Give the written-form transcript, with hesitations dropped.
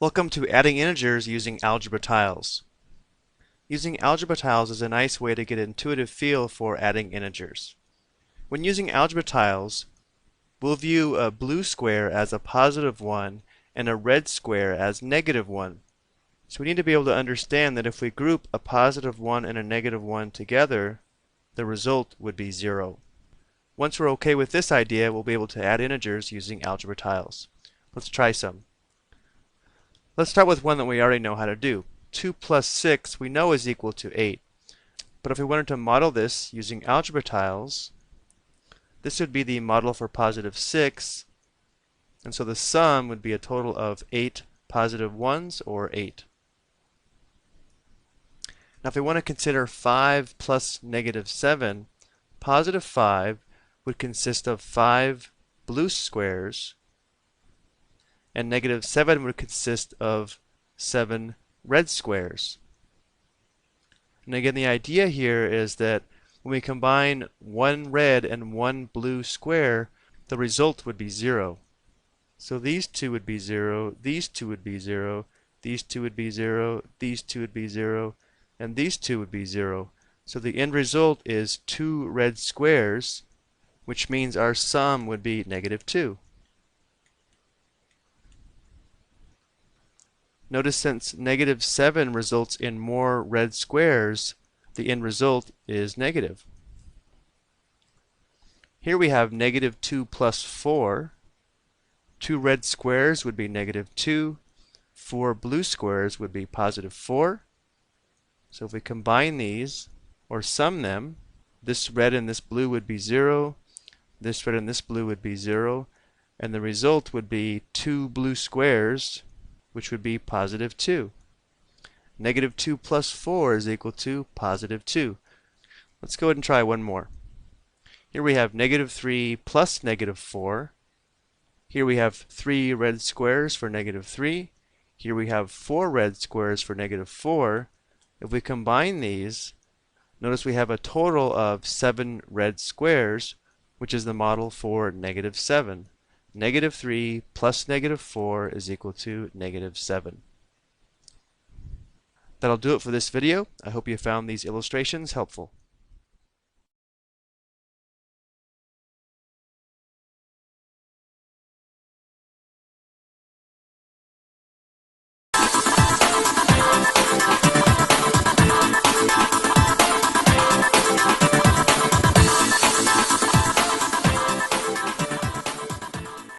Welcome to adding integers using algebra tiles. Using algebra tiles is a nice way to get an intuitive feel for adding integers. When using algebra tiles, we'll view a blue square as a positive 1 and a red square as negative 1. So we need to be able to understand that if we group a positive 1 and a negative 1 together, the result would be 0. Once we're okay with this idea, we'll be able to add integers using algebra tiles. Let's try some. Let's start with one that we already know how to do. 2 plus 6 we know is equal to 8. But if we wanted to model this using algebra tiles, this would be the model for positive 6, and so the sum would be a total of 8 positive 1s, or 8. Now if we want to consider 5 plus negative 7, positive 5 would consist of 5 blue squares, and negative 7 would consist of 7 red squares. And again, the idea here is that when we combine one red and one blue square, the result would be 0. So these two would be 0, these two would be 0, these two would be 0, these two would be 0, and these two would be 0. So the end result is 2 red squares, which means our sum would be negative 2. Notice since negative 7 results in more red squares, the end result is negative. Here we have negative 2 plus 4. 2 red squares would be negative 2. 4 blue squares would be positive 4. So if we combine these, or sum them, this red and this blue would be 0. This red and this blue would be 0. And the result would be 2 blue squares, which would be positive 2. Negative 2 plus 4 is equal to positive 2. Let's go ahead and try one more. Here we have negative 3 plus negative 4. Here we have 3 red squares for negative 3. Here we have 4 red squares for negative 4. If we combine these, notice we have a total of 7 red squares, which is the model for negative 7. Negative 3 plus negative 4 is equal to negative 7. That'll do it for this video. I hope you found these illustrations helpful.